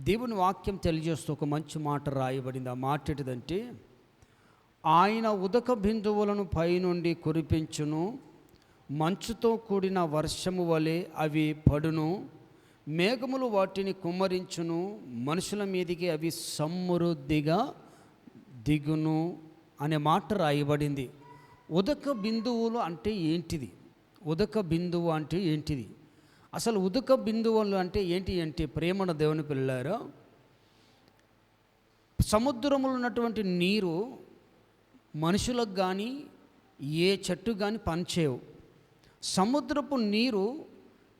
దేవుని వాక్యం తెలియజేస్తూ ఒక మంచి మాట రాయబడింది. ఆ మాట ఏంటిదంటే, ఆయన ఉదక బిందువులను పైనుండి కురిపించును, మంచుతో కూడిన వర్షము వలె అవి పడును, మేఘములు వాటిని కుమ్మరించును, మనుషుల మీదికి అవి సమృద్ధిగా దిగును అనే మాట రాయబడింది. ఉదక బిందువులు అంటే ఏంటిది? ఉదక బిందువు అంటే ఏంటిది? అసలు ఉదక బిందువులు అంటే ఏంటి అంటే, ప్రేమణ దేవుని పిల్లారా, సముద్రములో ఉన్నటువంటి నీరు మనుషులకు కానీ ఏ చెట్టు కానీ పనిచేయవు. సముద్రపు నీరు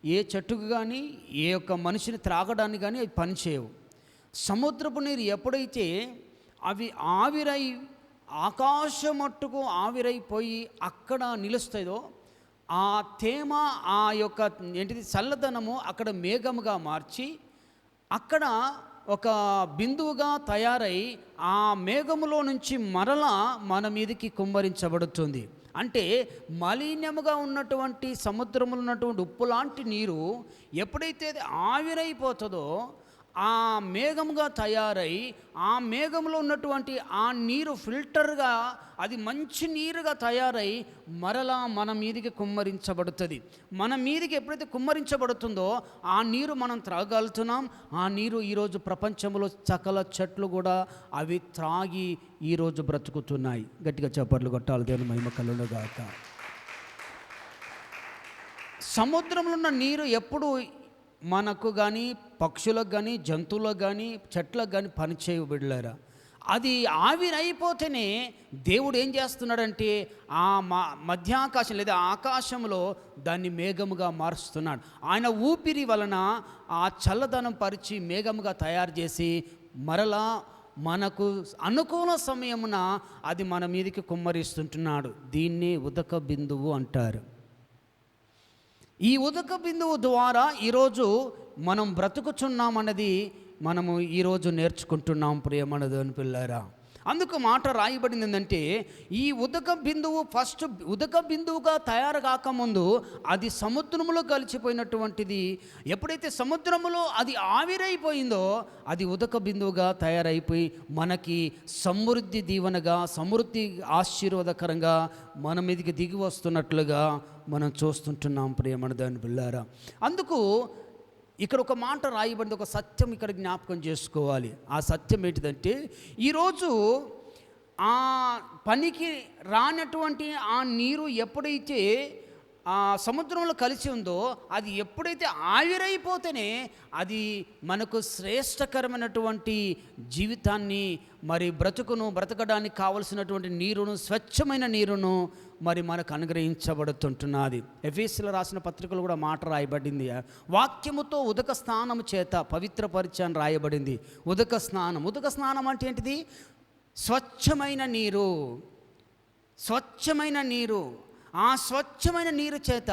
ఏ చెట్టుకు కానీ ఏ యొక్క మనిషిని త్రాగడానికి కానీ అవి పనిచేయవు. సముద్రపు నీరు ఎప్పుడైతే అవి ఆవిరై ఆకాశమట్టుకు ఆవిరైపోయి అక్కడ నిలుస్తాయో, ఆ తేమ, ఆ యొక్క ఏంటిది చల్లదనము అక్కడ మేఘముగా మార్చి అక్కడ ఒక బిందువుగా తయారై ఆ మేఘములో నుంచి మరలా మన మీదకి కుమ్మరించబడుతుంది. అంటే మలినముగా ఉన్నటువంటి సముద్రంలో ఉన్నటువంటి ఉప్పు లాంటి నీరు ఎప్పుడైతే అది ఆవిరైపోతుందో, ఆ మేఘముగా తయారై ఆ మేఘంలో ఉన్నటువంటి ఆ నీరు ఫిల్టర్గా అది మంచి నీరుగా తయారై మరలా మన మీదికి కుమ్మరించబడుతుంది. మన మీదికి ఎప్పుడైతే కుమ్మరించబడుతుందో ఆ నీరు మనం త్రాగలుగుతున్నాం. ఆ నీరు ఈరోజు ప్రపంచంలో సకల చెట్లు కూడా అవి త్రాగి ఈరోజు బ్రతుకుతున్నాయి. గట్టిగా చప్పట్లు కొట్టాలి, దేవుని మహిమ కలుగునుగాక. సముద్రంలో ఉన్న నీరు ఎప్పుడు మనకు కానీ, పక్షులకు కానీ, జంతువులకు కానీ, చెట్లకు కానీ పనిచేయబడలేరా? అది ఆవిరైపోతేనే దేవుడు ఏం చేస్తున్నాడంటే ఆ మధ్యాకాశం లేదా ఆకాశంలో దాన్ని మేఘముగా మారుస్తున్నాడు. ఆయన ఊపిరి వలన ఆ చల్లదనం పరిచి మేఘముగా తయారు చేసి మరలా మనకు అనుకూల సమయమున అది మన మీదకి కుమ్మరిస్తుంటున్నాడు. దీన్ని ఉదక బిందువు అంటారు. ఈ ఉదక బిందువు ద్వారా ఈరోజు మనం బ్రతుకుచున్నామన్నది మనము ఈరోజు నేర్చుకుంటున్నాం ప్రియమైన దేవుని పిల్లారా. అందుకు మాట రాయబడింది ఏంటంటే, ఈ ఉదక బిందువు ఫస్ట్ ఉదక బిందువుగా తయారు కాకముందు అది సముద్రములో కలిసిపోయినటువంటిది. ఎప్పుడైతే సముద్రములో అది ఆవిరైపోయిందో అది ఉదక బిందువుగా తయారైపోయి మనకి సమృద్ధి దీవెనగా, సమృద్ధి ఆశీర్వాదకరంగా మన మీదకి దిగి వస్తున్నట్లుగా మనం చూస్తుంటున్నాం ప్రియమైన దేవుని పిల్లారా. అందుకు ఇక్కడ ఒక మాట రాయబడింది, ఒక సత్యం ఇక్కడ జ్ఞాపకం చేసుకోవాలి. ఆ సత్యం ఏంటిదంటే, ఈరోజు ఆ పనికి రానటువంటి ఆ నీరు ఎప్పుడైతే ఆ సముద్రంలో కలిసి ఉందో అది ఎప్పుడైతే ఆవిరైపోతేనే అది మనకు శ్రేష్టకరమైనటువంటి జీవితాన్ని, మరి బ్రతకడానికి కావలసినటువంటి నీరును, స్వచ్ఛమైన నీరును మరి మనకు అనుగ్రహించబడుతుంటున్నది. ఎఫెసీయులకు రాసిన పత్రికలు కూడా మాట రాయబడింది, వాక్యముతో ఉదక స్నానము చేత పవిత్రపరిచయం రాయబడింది. ఉదక స్నానం అంటే ఏంటిది? స్వచ్ఛమైన నీరు. స్వచ్ఛమైన నీరు. ఆ స్వచ్ఛమైన నీరు చేత,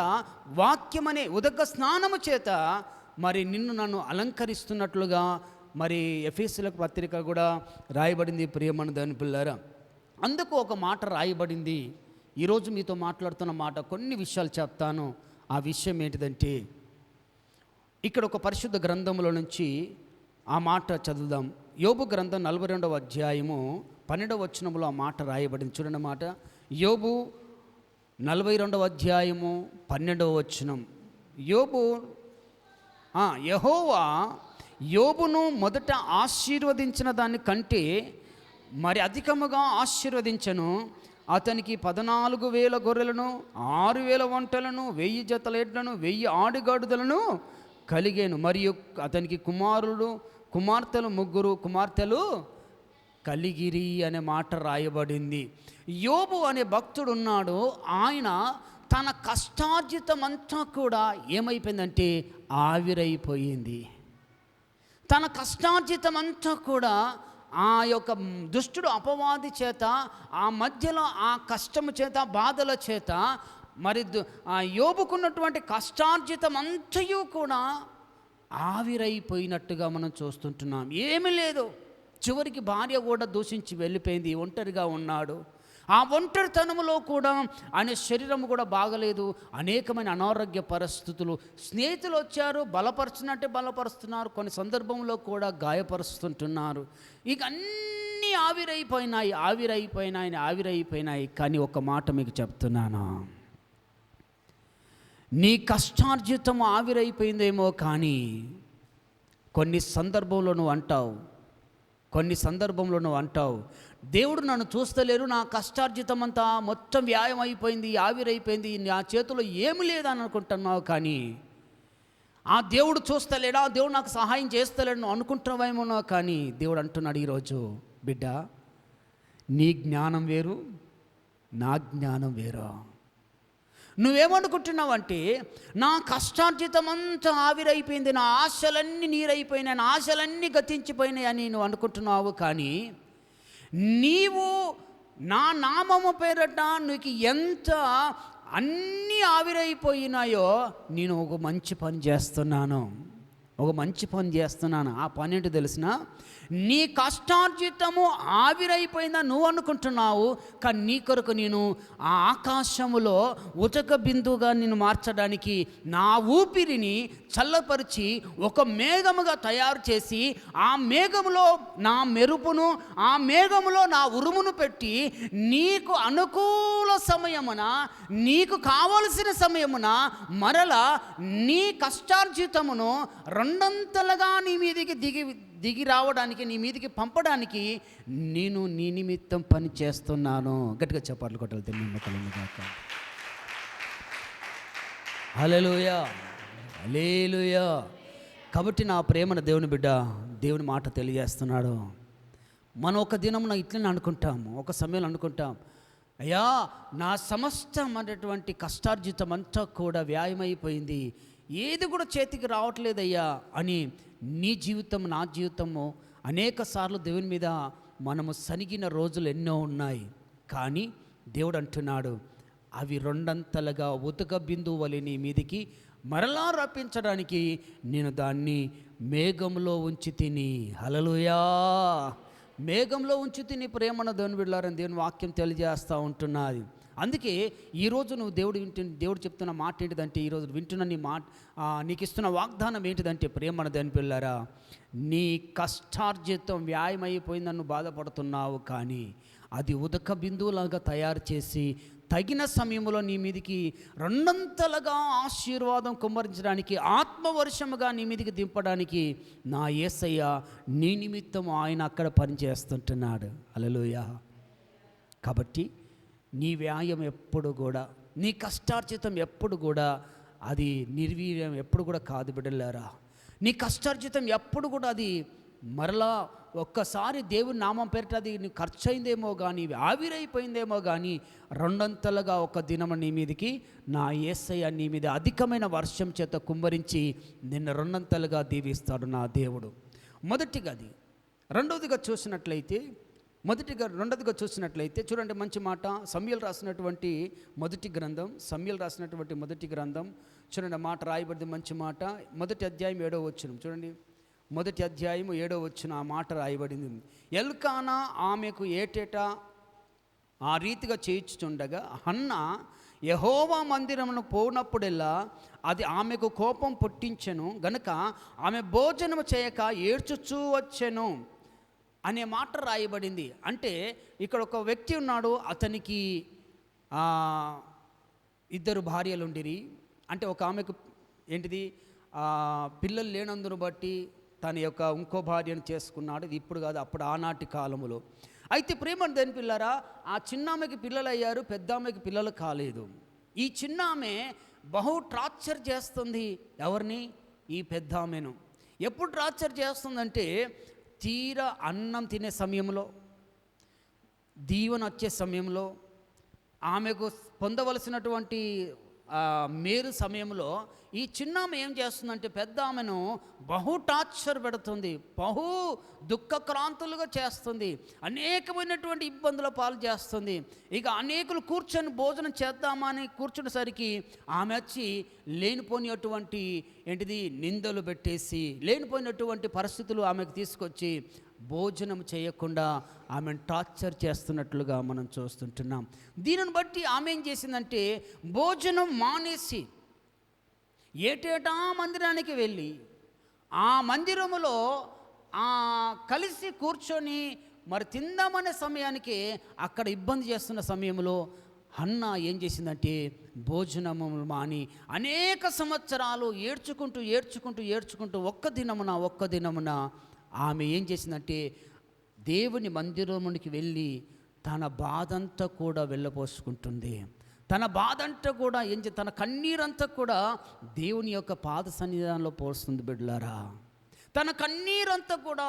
వాక్యమనే ఉదక స్నానము చేత మరి నిన్ను నన్ను అలంకరిస్తున్నట్లుగా మరి ఎఫెసీయులకు పత్రిక కూడా రాయబడింది ప్రియమైన దేవుని పిల్లారా. అందుకు ఒక మాట రాయబడింది. ఈరోజు మీతో మాట్లాడుతున్న మాట, కొన్ని విషయాలు చెప్తాను. ఆ విషయం ఏంటిదంటే, ఇక్కడ ఒక పరిశుద్ధ గ్రంథంలో నుంచి ఆ మాట చదువుదాం. యోబు గ్రంథం 42వ అధ్యాయము 12వ వచనంలో ఆ మాట రాయబడింది. చూడండి మాట. యోబు 42వ అధ్యాయము 12వ వచనం. యెహోవా యోబును మొదట ఆశీర్వదించిన దాని కంటే మరి అధికముగా ఆశీర్వదించను. అతనికి 14,000 గొర్రెలను, 6,000 ఒంటెలను, 1,000 జతల ఎడ్లను, 1,000 ఆడుగాడుదలను కలిగేను. మరియు అతనికి కుమార్తెలు 3 కుమార్తెలు కలిగిరి అనే మాట రాయబడింది. యోబు అనే భక్తుడు ఉన్నాడు. ఆయన తన కష్టార్జితమంతా కూడా ఏమైపోయిందంటే ఆవిరైపోయింది. తన కష్టార్జితమంతా కూడా ఆ యొక్క దుష్టుడు అపవాది చేత, ఆ మధ్యలో ఆ కష్టము చేత, బాధల చేత మరి ఆ యోబుకున్నటువంటి కష్టార్జితం అంతయు కూడా ఆవిరైపోయినట్టుగా మనం చూస్తుంటున్నాం. ఏమీ లేదు. చివరికి భార్య కూడా దూషించి వెళ్ళిపోయింది. ఒంటరిగా ఉన్నాడు. ఆ ఒంటరితనంలో కూడా ఆయన శరీరం కూడా బాగలేదు, అనేకమైన అనారోగ్య పరిస్థితులు. స్నేహితులు వచ్చారు, బలపరుచినట్టే బలపరుస్తున్నారు, కొన్ని సందర్భంలో కూడా గాయపరుస్తుంటున్నారు. ఇక అన్నీ ఆవిరైపోయినాయి. కానీ ఒక మాట మీకు చెప్తున్నాను, నీ కష్టార్జితం ఆవిరైపోయిందేమో, కానీ కొన్ని సందర్భంలో నువ్వు అంటావు, దేవుడు నన్ను చూస్తలేరు, నా కష్టార్జితం అంతా మొత్తం వ్యాయం అయిపోయింది, ఆవిరైపోయింది, నా చేతిలో ఏమి లేదని అనుకుంటున్నావు. కానీ ఆ దేవుడు చూస్తలేడా, ఆ దేవుడు నాకు సహాయం చేస్తలేడు నువ్వు అనుకుంటున్నావేమో. కానీ దేవుడు అంటున్నాడు ఈరోజు, బిడ్డ, నీ జ్ఞానం వేరు, నా జ్ఞానం వేరు. నువ్వేమనుకుంటున్నావంటే నా కష్టార్జితం అంతా ఆవిరైపోయింది, నా ఆశలన్నీ నీరైపోయినాయి, నా ఆశలన్నీ గతించిపోయినాయి అని నువ్వు అనుకుంటున్నావు. కానీ నీవు నా నామము పేరట నీకు ఎంత అన్నీ ఆవిరైపోయినాయో, నేను ఒక మంచి పని చేస్తున్నాను. ఆ పని ఏంటో తెలిసిన, నీ కష్టార్జితము ఆవిరైపోయిందని నువ్వు అనుకుంటున్నావు. కానీ నీ కొరకు నేను ఆ ఆకాశములో ఉతక బిందువుగా నేను మార్చడానికి నా ఊపిరిని చల్లపరిచి ఒక మేఘముగా తయారు చేసి, ఆ మేఘములో నా మెరుపును, ఆ మేఘములో నా ఉరుమును పెట్టి, నీకు అనుకూల సమయమున, నీకు కావలసిన సమయమున మరలా నీ కష్టార్జితమును రెండంతలుగా నీ మీదికి దిగి రావడానికి, నీ మీదికి పంపడానికి నేను నీ నిమిత్తం పని చేస్తున్నాను. గట్టిగా చప్పట్లు కొట్టాలి. హల్లెలూయా, హల్లెలూయా. కాబట్టి నా ప్రేమన దేవుని బిడ్డ, దేవుని మాట తెలియజేస్తున్నాడు. మనం ఒక దినమున ఇట్లనే అనుకుంటాము, ఒక సమయంలో అనుకుంటాం, అయ్యా నా సమస్తమైనటువంటి కష్టార్జితం అంతా కూడా వ్యాయమైపోయింది, ఏది కూడా చేతికి రావట్లేదయ్యా అని నీ జీవితం, నా జీవితము అనేక సార్లు దేవుని మీద మనము సనిగిన రోజులు ఎన్నో ఉన్నాయి. కానీ దేవుడు అంటున్నాడు, అవి రెండంతలుగా ఉతక బిందువు వలె నీ మీదికి మరలా రప్పించడానికి నేను దాన్ని మేఘంలో ఉంచి తిని. హల్లెలూయా. మేఘంలో ఉంచి తిని ప్రేమన దేవుని బిడ్డలారని దేవుని వాక్యం తెలియజేస్తూ ఉంటున్నది. అందుకే ఈరోజు నువ్వు దేవుడు చెప్తున్న మాట ఏంటిదంటే, ఈరోజు వింటున్న నీ మాట, నీకు ఇస్తున్న వాగ్దానం ఏంటిదంటే, ప్రేమన దేవుని పిల్లరా, నీ కష్టార్జితం వ్యాయమైపోయిందని నువ్వు బాధపడుతున్నావు. కానీ అది ఉదక బిందువులాగా తయారు చేసి తగిన సమయంలో నీ మీదికి రెండంతలుగా ఆశీర్వాదం కుమ్మరించడానికి, ఆత్మవర్షముగా నీ మీదికి దింపడానికి నా యేసయ్య నీ నిమిత్తం ఆయన అక్కడ పనిచేస్తుంటున్నాడు. హల్లెలూయా. కాబట్టి నీ వ్యాయం ఎప్పుడు కూడా, నీ కష్టార్జితం ఎప్పుడు కూడా అది నిర్వీర్యం ఎప్పుడు కూడా కాదు బిడ్డలారా. నీ కష్టార్జితం ఎప్పుడు కూడా అది మరలా ఒక్కసారి దేవుని నామం పేరిట అది నీకు ఖర్చు అయిందేమో కానీ, ఆవిరైపోయిందేమో కానీ, రెండంతలుగా ఒక దినము నీ మీదికి నా యేసయ్య నీ మీద అధికమైన వర్షం చేత కుమ్మరించి నిన్ను రెండంతలుగా దీవిస్తాడు నా దేవుడు. మొదటిగా అది. రెండవదిగా చూసినట్లయితే చూడండి, మంచి మాట. సమూయేలు రాసినటువంటి మొదటి గ్రంథం చూడండి, మాట రాయబడింది, మంచి మాట. మొదటి అధ్యాయం 7వ వచనం చూడండి. మొదటి అధ్యాయం 7వ వచనం ఆ మాట రాయబడింది. ఎల్కానా ఆమెకు ఏటేటా ఆ రీతిగా చేయించుచుండగా, హన్నా యెహోవా మందిరమును పోనప్పుడెల్లా అది ఆమెకు కోపం పుట్టించెను గనుక ఆమె భోజనము చేయక ఏడ్చుచూ వచ్చెను అనే మాట రాయబడింది. అంటే ఇక్కడ ఒక వ్యక్తి ఉన్నాడు, అతనికి 2 భార్యలుండిరి. అంటే ఒక ఆమెకు ఏంటిది పిల్లలు లేనందును బట్టి తన యొక్క ఇంకో భార్యను చేసుకున్నాడు. ఇది ఇప్పుడు కాదు, అప్పుడు ఆనాటి కాలములో. అయితే ప్రేమ దేని పిల్లరా, ఆ చిన్నామెకి పిల్లలు అయ్యారు, పెద్ద ఆమెకి పిల్లలు కాలేదు. ఈ చిన్నామె బహు టార్చర్ చేస్తుంది. ఎవరిని? ఈ పెద్ద ఆమెను. ఎప్పుడు టార్చర్ చేస్తుందంటే, తీరా అన్నం తినే సమయంలో, దీవెన వచ్చే సమయంలో, ఆమెకు పొందవలసినటువంటి మేలు సమయంలో ఈ చిన్నామె ఏం చేస్తుందంటే, పెద్ద ఆమెను బహు టార్చర్ పెడుతుంది, బహు దుఃఖక్రాంతులుగా చేస్తుంది, అనేకమైనటువంటి ఇబ్బందుల పాలు చేస్తుంది. ఇక అనేకులు కూర్చొని భోజనం చేద్దామని కూర్చునేసరికి ఆమె వచ్చి లేనిపోయినటువంటి నిందలు పెట్టేసి, లేనిపోయినటువంటి పరిస్థితులు ఆమెకు తీసుకొచ్చి భోజనం చేయకుండా ఆమెను టార్చర్ చేస్తున్నట్లుగా మనం చూస్తుంటున్నాం. దీనిని బట్టి ఆమె ఏం చేసిందంటే భోజనం మానేసి ఏటేటా మందిరానికి వెళ్ళి ఆ మందిరములో కలిసి కూర్చొని మరి తిందామనే సమయానికి అక్కడ ఇబ్బంది చేస్తున్న సమయంలో హన్న ఏం చేసిందంటే భోజనము మాని అనేక సంవత్సరాలు ఏడ్చుకుంటూ ఒక్క దినమున ఆమె ఏం చేసిందంటే దేవుని మందిరమునికి వెళ్ళి తన బాధంతా కూడా వెళ్ళపోసుకుంటుంది. తన బాధంతా కూడా తన కన్నీరంతా కూడా దేవుని యొక్క పాద సన్నిధానంలో పోస్తుంది బిడ్డలారా. తన కన్నీరంతా కూడా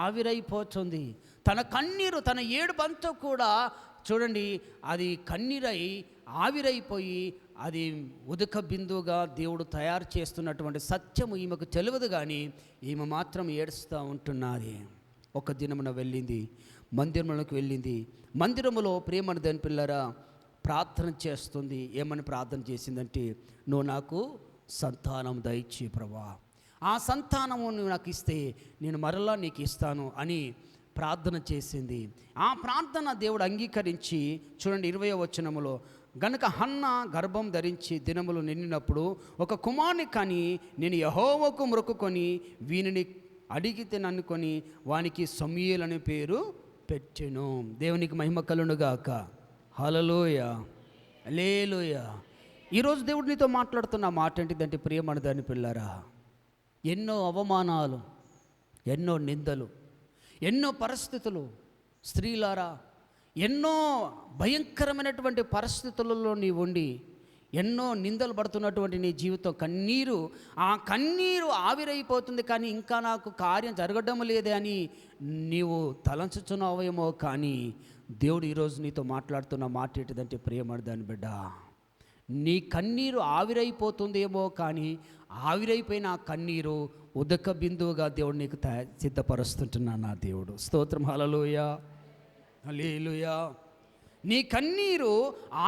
ఆవిరైపోతుంది. తన కన్నీరు, తన ఏడుపంతా కూడా చూడండి, అది కన్నీరై ఆవిరైపోయి అది ఉదక బిందువుగా దేవుడు తయారు చేస్తున్నటువంటి సత్యము ఈమెకు తెలియదు, కానీ ఈమె మాత్రం ఏడుస్తూ ఉంటున్నది. ఒక దినమున వెళ్ళింది, మందిరంలోకి వెళ్ళింది. మందిరములో ప్రేమను దాని పిల్లరా ప్రార్థన చేస్తుంది. ఏమని ప్రార్థన చేసిందంటే, నువ్వు నాకు సంతానం దయచి ప్రభువా, ఆ సంతానము నువ్వు నాకు ఇస్తే నేను మరలా నీకు ఇస్తాను అని ప్రార్థన చేసింది. ఆ ప్రార్థన దేవుడు అంగీకరించి చూడండి 20వ వచనములో, గనుక హన్న గర్భం ధరించి దినములు నిండినప్పుడు ఒక కుమారుని కని నేను యెహోవాకు మొక్కుకొని వీనిని అడిగితేననుకొని వానికి సమూయేలు అనే పేరు పెట్టెను. దేవునికి మహిమ కలుగునుగాక. హల్లెలూయా, హల్లెలూయా. ఈరోజు దేవుడు నీతో మాట్లాడుతున్న మాట ఏంటిదంటే, ప్రియమైన దాని పిల్లరా, ఎన్నో అవమానాలు, ఎన్నో నిందలు, ఎన్నో పరిస్థితులు, స్త్రీలారా ఎన్నో భయంకరమైనటువంటి పరిస్థితులలో నీ ఉండి ఎన్నో నిందలు పడుతున్నటువంటి నీ జీవితం కన్నీరు, ఆ కన్నీరు ఆవిరైపోతుంది, కానీ ఇంకా నాకు కార్యం జరగడం లేదే అని నీవు తలంచుచున్నావేమో. కానీ దేవుడు ఈరోజు నీతో మాట్లాడుతున్న మాట ఏంటిదంటే, ప్రియమైన దాని బిడ్డ, నీ కన్నీరు ఆవిరైపోతుందేమో, కానీ ఆవిరైపోయిన ఆ కన్నీరు ఉదక బిందువుగా దేవుడు నీకు సిద్ధపరుస్తుంటున్నాను నా దేవుడు. స్తోత్రం. హల్లెలూయా, హల్లెలూయా. నీ కన్నీరు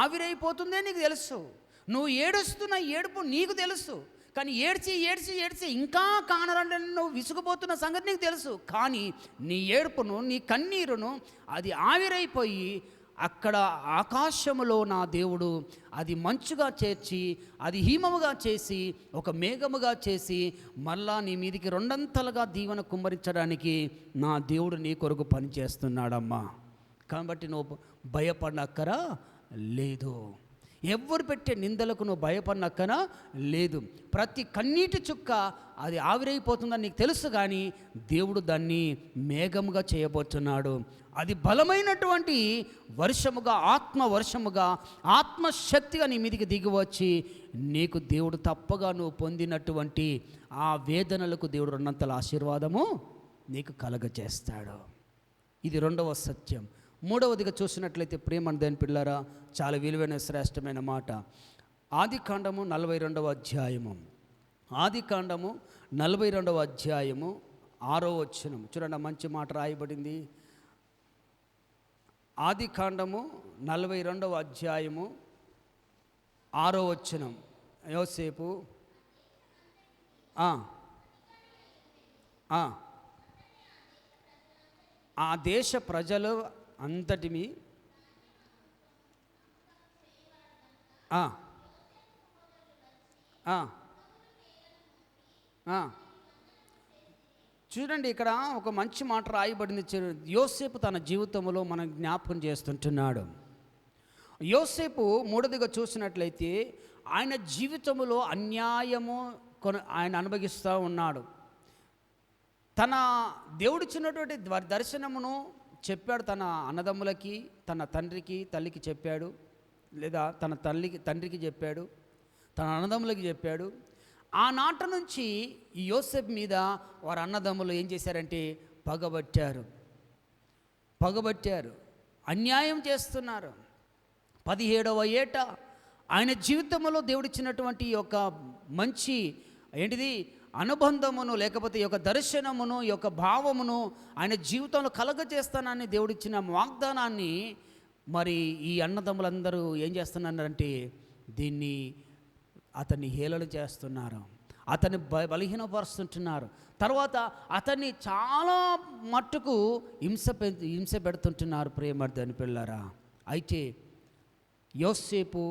ఆవిరైపోతుందే నీకు తెలుసు. నువ్వు ఏడుస్తున్న ఏడుపు నీకు తెలుసు, కానీ ఏడ్చి ఇంకా కానరంటే నువ్వు విసుగుపోతున్న సంగతి నీకు తెలుసు. కానీ నీ ఏడుపును, నీ కన్నీరును అది ఆవిరైపోయి అక్కడ ఆకాశములో నా దేవుడు అది మంచుగా చేర్చి, అది హీమముగా చేసి, ఒక మేఘముగా చేసి మళ్ళా నీ మీదికి రెండంతలుగా దీవెన కుమ్మరించడానికి నా దేవుడు నీ కొరకు పనిచేస్తున్నాడమ్మా. కాబట్టి నువ్వు భయపడనక్కరా లేదు. ఎవ్వరు పెట్టే నిందలకు నువ్వు భయపడనక్కన లేదు. ప్రతి కన్నీటి చుక్క అది ఆవిరైపోతుందని నీకు తెలుసు, కానీ దేవుడు దాన్ని మేఘముగా చేయబోతున్నాడు. అది బలమైనటువంటి వర్షముగా, ఆత్మ వర్షముగా, ఆత్మశక్తిగా నీ మీదికి దిగివచ్చి నీకు దేవుడు తప్పగా నువ్వు పొందినటువంటి ఆ వేదనలకు దేవుడు రెండంతల ఆశీర్వాదము నీకు కలగజేస్తాడు. ఇది రెండవ సత్యం. మూడవదిగా చూసినట్లయితే ప్రేమ దేని పిల్లరా, చాలా విలువైన శ్రేష్టమైన మాట. ఆదికాండము 42వ అధ్యాయము, ఆదికాండము 42వ అధ్యాయము 6వ వచనం చూడండి, మంచి మాట రాయబడింది. ఆదికాండము 42వ అధ్యాయము 6వ వచనం. యోసేపు ఆ దేశ ప్రజలు అంతటిమి చూడండి, ఇక్కడ ఒక మంచి మాట రాయబడింది. యోసేపు తన జీవితంలో మనం జ్ఞాపకం చేస్తుంటున్నాడు. యోసేపు మూడోదిగా చూసినట్లయితే ఆయన జీవితంలో అన్యాయము ఆయన అనుభవిస్తూ ఉన్నాడు. తన దేవుడిచ్చినటువంటి దర్శనమును చెప్పాడు తన అన్నదమ్ములకి, తన తండ్రికి తల్లికి చెప్పాడు, లేదా తన తండ్రికి చెప్పాడు, తన అన్నదమ్ములకి చెప్పాడు. ఆనాటి నుంచి ఈ యోసేపు మీద వారి అన్నదమ్ములు ఏం చేశారంటే పగబట్టారు, అన్యాయం చేస్తున్నారు. 17వ ఏట ఆయన జీవితంలో దేవుడిచ్చినటువంటి ఒక మంచి ఏంటిది అనుబంధమును, లేకపోతే ఈ యొక్క దర్శనమును, ఈ యొక్క భావమును ఆయన జీవితంలో కలగజేస్తానని దేవుడిచ్చిన వాగ్దానాన్ని మరి ఈ అన్నదమ్ములందరూ ఏం చేస్తున్నారంటే దీన్ని అతన్ని హేళన చేస్తున్నారు. అతన్ని బలహీనపరుస్తుంటున్నారు. తర్వాత అతన్ని చాలా మట్టుకు హింస పెడుతుంటున్నారు ప్రియమర్దని పిల్లరా. అయితే యోసేపు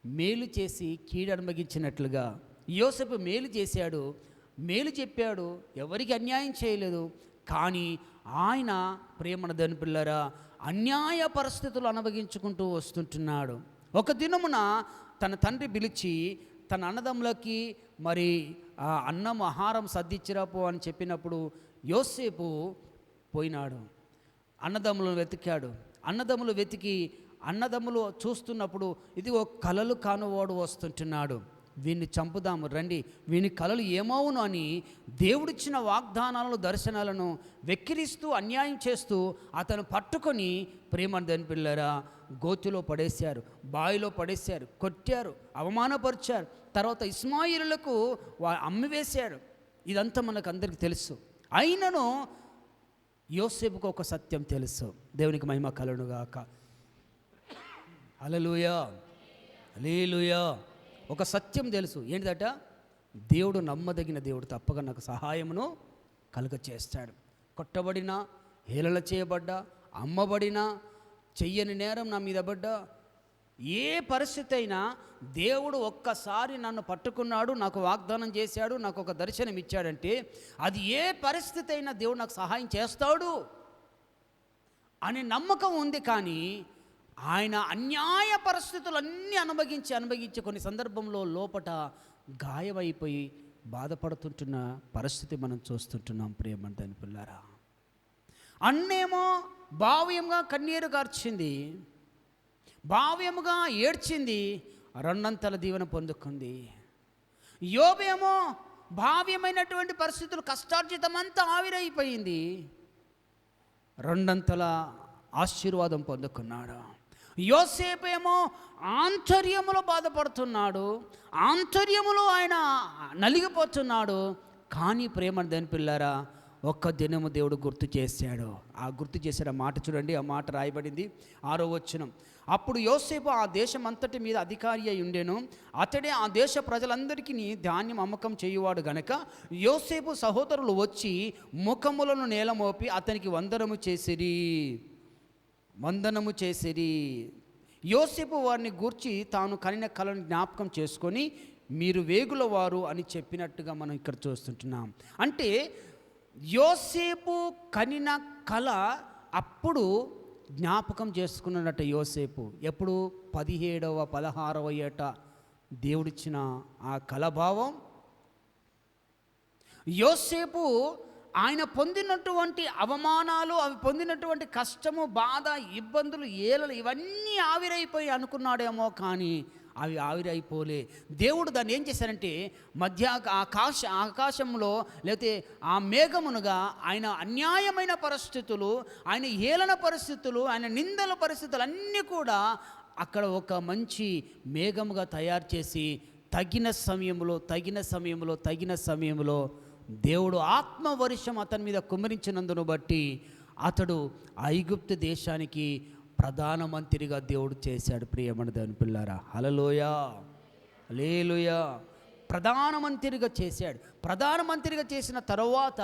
మేలు చేసి కీడు అనుభవించినట్లుగా యోసేపు మేలు చేశాడు, మేలు చెప్పాడు, ఎవరికి అన్యాయం చేయలేదు. కానీ ఆయన ప్రియమర్దని పిల్లరా అన్యాయ పరిస్థితులు అనుభవించుకుంటూ వస్తుంటున్నాడు. ఒక దినమున తన తండ్రి పిలిచి తన అన్నదమ్ములకి మరి ఆ అన్నం ఆహారం సర్దిచ్చిరాపో అని చెప్పినప్పుడు యోసేపు పోయినాడు. అన్నదమ్ములను వెతికాడు. అన్నదమ్ములు వెతికి అన్నదమ్ములు చూస్తున్నప్పుడు ఇదిగో కలలు కానువాడు వస్తుంటున్నాడు, వీడిని చంపుదాము రండి, వీని కలలు ఏమవును అని దేవుడిచ్చిన వాగ్దానాలను దర్శనాలను వెక్కిరిస్తూ అన్యాయం చేస్తూ అతను పట్టుకొని ప్రేమని పిల్లరా గోతిలో పడేశారు, బావిలో పడేశారు, కొట్టారు, అవమానపరిచారు. తర్వాత ఇస్మాయిలులకు అమ్మివేశాడు. ఇదంతా మనకు అందరికీ తెలుసు. అయినను యోసేపుకు ఒక సత్యం తెలుసు. దేవునికి మహిమ కలుగునుగాక. హల్లెలూయా, హల్లెలూయా. ఒక సత్యం తెలుసు. ఏంటిదట? దేవుడు నమ్మదగిన దేవుడు, తప్పగా నాకు సహాయమును కలుగ చేస్తాడు. కొట్టబడినా, హేళన చేయబడ్డా, అమ్మబడినా, చెయ్యని నేరం నా మీద పడ్డా, ఏ పరిస్థితి అయినా దేవుడు ఒక్కసారి నన్ను పట్టుకున్నాడు, నాకు వాగ్దానం చేశాడు, నాకు ఒక దర్శనం ఇచ్చాడంటే అది ఏ పరిస్థితి అయినా దేవుడు నాకు సహాయం చేస్తాడు అనే నమ్మకం ఉంది. కానీ ఆయన అన్యాయ పరిస్థితులన్నీ అనుభవించి కొన్ని సందర్భంలో లోపట గాయమైపోయి బాధపడుతుంటున్న పరిస్థితి మనం చూస్తుంటున్నాం ప్రియమందని పిల్లారా. అన్నేమో భావ్యంగా కన్నీరు కార్చింది, భావ్యముగా ఏడ్చింది, రెండంతల దీవెన పొందుకుంది. యోబేమో భావ్యమైనటువంటి పరిస్థితులు కష్టార్జితమంతా ఆవిరైపోయింది, రెండంతల ఆశీర్వాదం పొందుకున్నాడు. యోసేపేమో ఆంతర్యములో బాధపడుతున్నాడు, ఆంతర్యములో ఆయన నలిగిపోతున్నాడు. కానీ ప్రేమని పిల్లారా ఒక్క దినము దేవుడు గుర్తు చేశాడు. ఆ గుర్తు చేసిన మాట చూడండి, ఆ మాట రాయబడింది 6వ వచనం. అప్పుడు యోసేపు ఆ దేశం అంతటి మీద అధికారి అయి ఉండెను, అతడే ఆ దేశ ప్రజలందరికీ ధాన్యం అమ్మకం చేయువాడు గనక యోసేపు సహోదరులు వచ్చి ముఖములను నేలమోపి అతనికి వందనము చేసిరి. యోసేపు వారిని గూర్చి తాను కనిన కలను జ్ఞాపకం చేసుకొని మీరు వేగుల వారు అని చెప్పినట్టుగా మనం ఇక్కడ చూస్తుంటున్నాం. అంటే యోసేపు కనిన కల అప్పుడు జ్ఞాపకం చేసుకున్నట్టు యోసేపు ఎప్పుడు 17వ 16వ ఏట దేవుడిచ్చిన ఆ కలభావం యోసేపు ఆయన పొందినటువంటి అవమానాలు, అవి పొందినటువంటి కష్టము, బాధ, ఇబ్బందులు, ఏలలు ఇవన్నీ ఆవిరైపోయి అనుకున్నాడేమో. కానీ అవి ఆవిరైపోలే. దేవుడు దాన్ని ఏం చేశారంటే ఆకాశంలో లేకపోతే ఆ మేఘమునుగా ఆయన అన్యాయమైన పరిస్థితులు, ఆయన హేళన పరిస్థితులు, ఆయన నిందల పరిస్థితులు అన్నీ కూడా అక్కడ ఒక మంచి మేఘముగా తయారు చేసి తగిన సమయంలో దేవుడు ఆత్మవర్షం అతని మీద కుమ్మరించినందును బట్టి అతడు ఐగుప్తు దేశానికి ప్రధానమంత్రిగా దేవుడు చేశాడు. ప్రియమైన దేవుని పిల్లారా, హల్లెలూయా, హల్లెలూయా. ప్రధానమంత్రిగా చేశాడు. ప్రధానమంత్రిగా చేసిన తర్వాత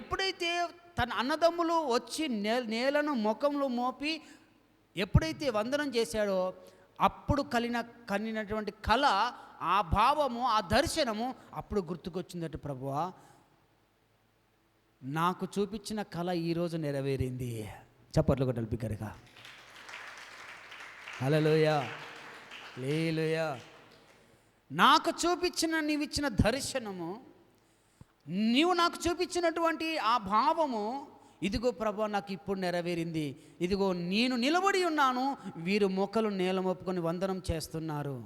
ఎప్పుడైతే తన అన్నదమ్ములు వచ్చి నేలను ముఖంలో మోపి ఎప్పుడైతే వందనం చేశాడో అప్పుడు కనినటువంటి కళ, ఆ భావము, ఆ దర్శనము అప్పుడు గుర్తుకొచ్చిందట. ప్రభువా, నాకు చూపించిన కళ ఈరోజు నెరవేరింది. చప్పట్లు కొట్టాలి బిగ్గరగా. హల్లెలూయా, హల్లెలూయా. నాకు నీవిచ్చిన దర్శనము, నీవు నాకు చూపించినటువంటి ఆ భావము, ఇదిగో ప్రభా నాకు ఇప్పుడు నెరవేరింది. ఇదిగో నేను నిలబడి ఉన్నాను, వీరు మొక్కలు నేల మోపుకొని వందనం చేస్తున్నారు.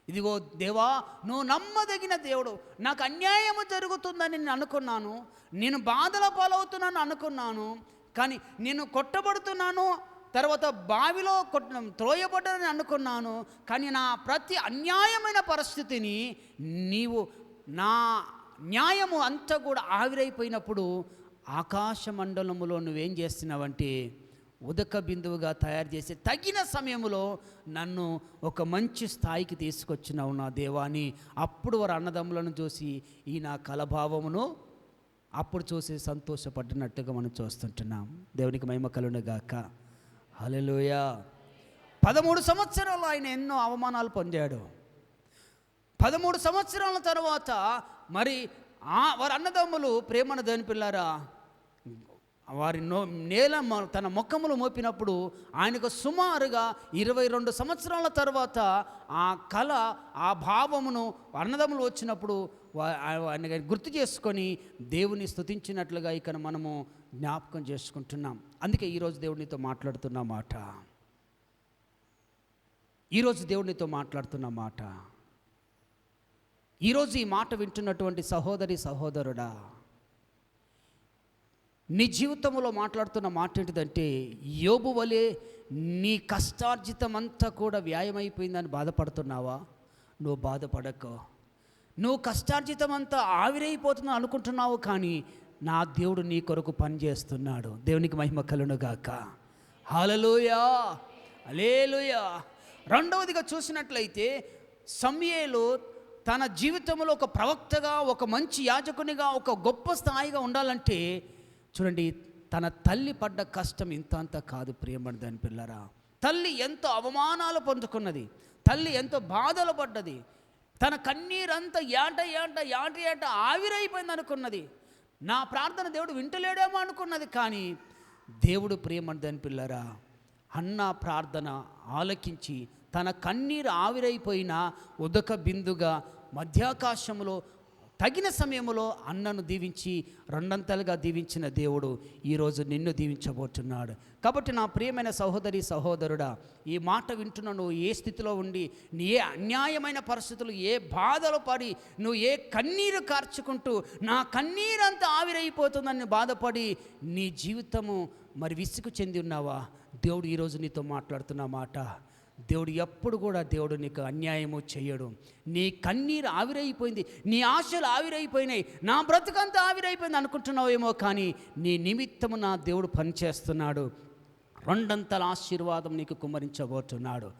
ఇదిగో దేవా, నువ్వు నమ్మదగిన దేవుడు. నాకు అన్యాయము జరుగుతుందని నేను అనుకున్నాను, నేను బాధల పాలవుతున్నాను అనుకున్నాను, కానీ నేను కొట్టబడుతున్నాను, తర్వాత బావిలో త్రోయబడ్డని అనుకున్నాను. కానీ నా ప్రతి అన్యాయమైన పరిస్థితిని నీవు, నా న్యాయము అంతా కూడా ఆవిరైపోయినప్పుడు ఆకాశ మండలములో నువ్వేం చేస్తున్నావంటే ఉదక బిందువుగా తయారు చేసి తగిన సమయంలో నన్ను ఒక మంచి స్థాయికి తీసుకొచ్చినావు నా దేవాని. అప్పుడు వారు అన్నదమ్ములను చూసి ఈ నా కలభావమును అప్పుడు చూసి సంతోషపడినట్టుగా మనం చూస్తుంటున్నాం. దేవునికి మహిమ కలుగును గాక. హల్లెలూయా. 13 సంవత్సరాలు ఆయన ఎన్నో అవమానాలు పొందాడు. 13 సంవత్సరాల తర్వాత మరి వారి అన్నదమ్ములు ప్రేమను దేని పిల్లారా వారి నేల తన ముఖములు మోపినప్పుడు ఆయనకు సుమారుగా 22 సంవత్సరాల తర్వాత ఆ కళ ఆ భావమును అన్నదమ్ములు వచ్చినప్పుడు ఆయన గుర్తు చేసుకొని దేవుని స్తుతించినట్లుగా ఇక్కడ మనము జ్ఞాపకం చేసుకుంటున్నాం. అందుకే ఈరోజు దేవునితో మాట్లాడుతున్న మాట, ఈరోజు దేవునితో మాట్లాడుతున్న మాట, ఈరోజు ఈ మాట వింటున్నటువంటి సహోదరి సహోదరుడా, నీ జీవితంలో మాట్లాడుతున్న మాట ఏంటిదంటే, యోబు వలె నీ కష్టార్జితం అంతా కూడా వ్యాయమైపోయిందని బాధపడుతున్నావా? నువ్వు బాధపడకు. నువ్వు కష్టార్జితం అంతా ఆవిరైపోతుందని అనుకుంటున్నావు, కానీ నా దేవుడు నీ కొరకు పనిచేస్తున్నాడు. దేవునికి మహిమ కలుగును గాక. హల్లెలూయా, హల్లెలూయా. రెండవదిగా చూసినట్లయితే సమూయేలు తన జీవితంలో ఒక ప్రవక్తగా, ఒక మంచి యాజకునిగా, ఒక గొప్ప స్థాయిగా ఉండాలంటే చూడండి, తన తల్లి పడ్డ కష్టం ఇంత అంత కాదు ప్రియమైన దాని పిల్లరా. తల్లి ఎంతో అవమానాలు పొందుకున్నది, తల్లి ఎంతో బాధలు పడ్డది, తన కన్నీరంతా ఏట ఆవిరైపోయింది అనుకున్నది. నా ప్రార్థన దేవుడు వింటలేడేమో అనుకున్నది, కానీ దేవుడు ప్రియమైన దాని పిల్లరా అన్న ప్రార్థన ఆలకించి తన కన్నీరు ఆవిరైపోయిన ఉదక బిందుగా మధ్యాకాశంలో తగిన సమయంలో అన్నను దీవించి రెండంతలుగా దీవించిన దేవుడు ఈరోజు నిన్ను దీవించబోతున్నాడు. కాబట్టి నా ప్రియమైన సహోదరి సహోదరుడా, ఈ మాట వింటున్న నువ్వు ఏ స్థితిలో ఉండి, నీ ఏ అన్యాయమైన పరిస్థితులు, ఏ బాధలు పడి, నువ్వు ఏ కన్నీరు కార్చుకుంటూ నా కన్నీరంతా ఆవిరైపోతుందని బాధపడి నీ జీవితము మరి విసుగు చెంది ఉన్నావా? దేవుడు ఈరోజు నీతో మాట్లాడుతున్న మాట, దేవుడు ఎప్పుడు కూడా దేవుడు నీకు అన్యాయము చేయడు. నీ కన్నీరు ఆవిరైపోయింది, నీ ఆశలు ఆవిరైపోయినాయి, నా బ్రతుకంతా ఆవిరైపోయింది అనుకుంటున్నావేమో, కానీ నీ నిమిత్తము నా దేవుడు పనిచేస్తున్నాడు. రెండంతల ఆశీర్వాదం నీకు కుమ్మరించబోతున్నాడు.